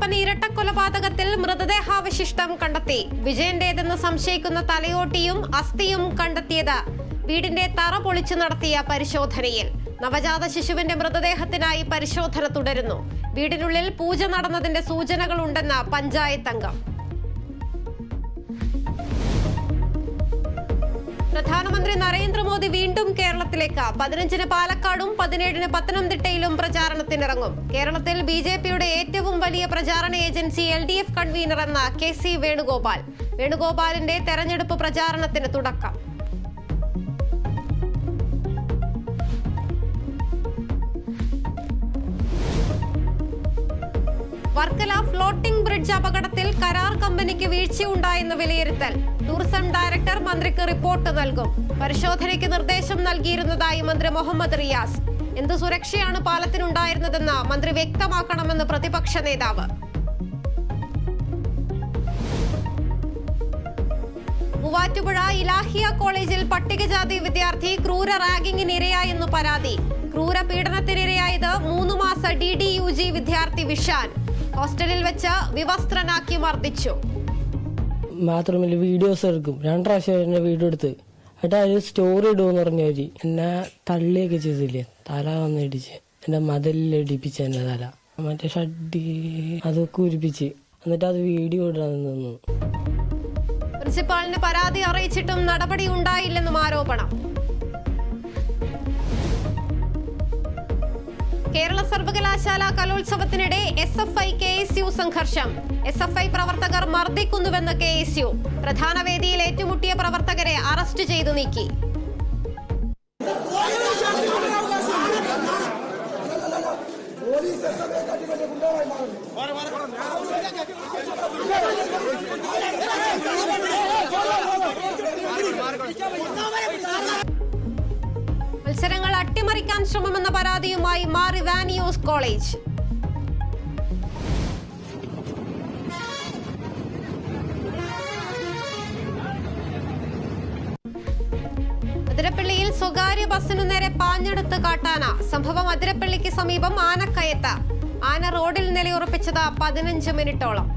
കട്ടപ്പന ഇരട്ടക്കൊലപാതകത്തിൽ മൃതദേഹാവശിഷ്ടം കണ്ടെത്തി. വിജയന്റേതെന്ന് സംശയിക്കുന്ന തലയോട്ടിയും അസ്ഥിയും കണ്ടെത്തിയത് വീടിന്റെ തറ പൊളിച്ചു നടത്തിയ പരിശോധനയിൽ. നവജാത ശിശുവിന്റെ മൃതദേഹത്തിനായി പരിശോധന തുടരുന്നു. വീടിനുള്ളിൽ പൂജ നടന്നതിന്റെ സൂചനകളുണ്ടെന്ന് പഞ്ചായത്ത് അംഗം. പ്രധാനമന്ത്രി നരേന്ദ്രമോദി വീണ്ടും കേരളത്തിലേക്ക്. 15-ന് പാലക്കാടും 17-ന് പത്തനംതിട്ടയിലും പ്രചാരണത്തിനിറങ്ങും. കേരളത്തിൽ ബിജെപിയുടെ ഏറ്റവും വലിയ പ്രചാരണ ഏജൻസി LDF കൺവീനർ എന്ന KC വേണുഗോപാൽ. വേണുഗോപാലിന്റെ തെരഞ്ഞെടുപ്പ് പ്രചാരണത്തിന് തുടക്കം. വർക്കല ഫ്ലോട്ടിംഗ് ബ്രിഡ്ജ് അപകടത്തിൽ കരാർ കമ്പനിക്ക് വീഴ്ചയുണ്ടായെന്ന് വിലയിരുത്തൽ. ടൂറിസം ഡയറക്ടർ മന്ത്രിക്ക് റിപ്പോർട്ട് നൽകും. പരിശോധനയ്ക്ക് നിർദ്ദേശം നൽകിയിരുന്നതായി മന്ത്രി മുഹമ്മദ് റിയാസ്. എന്ത് സുരക്ഷയാണ് പാലത്തിനുണ്ടായിരുന്നതെന്ന് മന്ത്രി വ്യക്തമാക്കണമെന്ന് പ്രതിപക്ഷ നേതാവ്. മൂവാറ്റുപുഴ ഇലാഹിയ കോളേജിൽ പട്ടികജാതി വിദ്യാർത്ഥി ക്രൂര റാഗിങ്ങിന് ഇരയായെന്ന് പരാതി. ക്രൂര പീഡനത്തിനിരയായത് 3 മാസ DDUG വിദ്യാർത്ഥി വിഷാൻ. ഹോസ്റ്റലിൽ വെച്ച് വിവസ്ത്രനാക്കി മർദ്ദിച്ചു. ബാത്റൂമിൽ വീഡിയോസ് എടുക്കും. 2 പ്രാവശ്യം എന്നെ വീഡിയോ എടുത്ത് എന്നിട്ട് അതിൽ സ്റ്റോറി ഇടുമെന്ന് പറഞ്ഞവര് എന്നെ തള്ളിയൊക്കെ ചെയ്തില്ലേ. തല വന്ന് ഇടിച്ച് എന്റെ മതിലിൽ ഇടിപ്പിച്ച് എന്റെ തല മറ്റേ ഷഡ്ഡി അതൊക്കെ ഉരിപ്പിച്ച് എന്നിട്ട് അത് വീഡിയോ ഇടാൻ നിന്നു. പ്രിൻസിപ്പാളിന് പരാതി അറിയിച്ചിട്ടും നടപടി ഉണ്ടായില്ലെന്നും ആരോപണം. കേരള സർവകലാശാല കലോത്സവത്തിനിടെ SFI KSU സംഘർഷം. SFI പ്രവർത്തകർ മർദ്ദിക്കുന്നുവെന്ന് KSU. പ്രധാന വേദിയിൽ ഏറ്റുമുട്ടിയ പ്രവർത്തകരെ അറസ്റ്റ് ചെയ്തു നീക്കി. മത്സരങ്ങൾ അട്ടിമറിക്കാൻ ശ്രമമെന്ന പരാതിയുമായി മാർ ഇവാനിയോസ് കോളേജ്. അതിരപ്പള്ളിയിൽ സ്വകാര്യ ബസിനു നേരെ പാഞ്ഞെടുത്ത് കാട്ടാന. സംഭവം അതിരപ്പള്ളിക്ക് സമീപം ആനക്കയത്ത്. ആന റോഡിൽ നിലയുറപ്പിച്ചത് 15 മിനിറ്റോളം.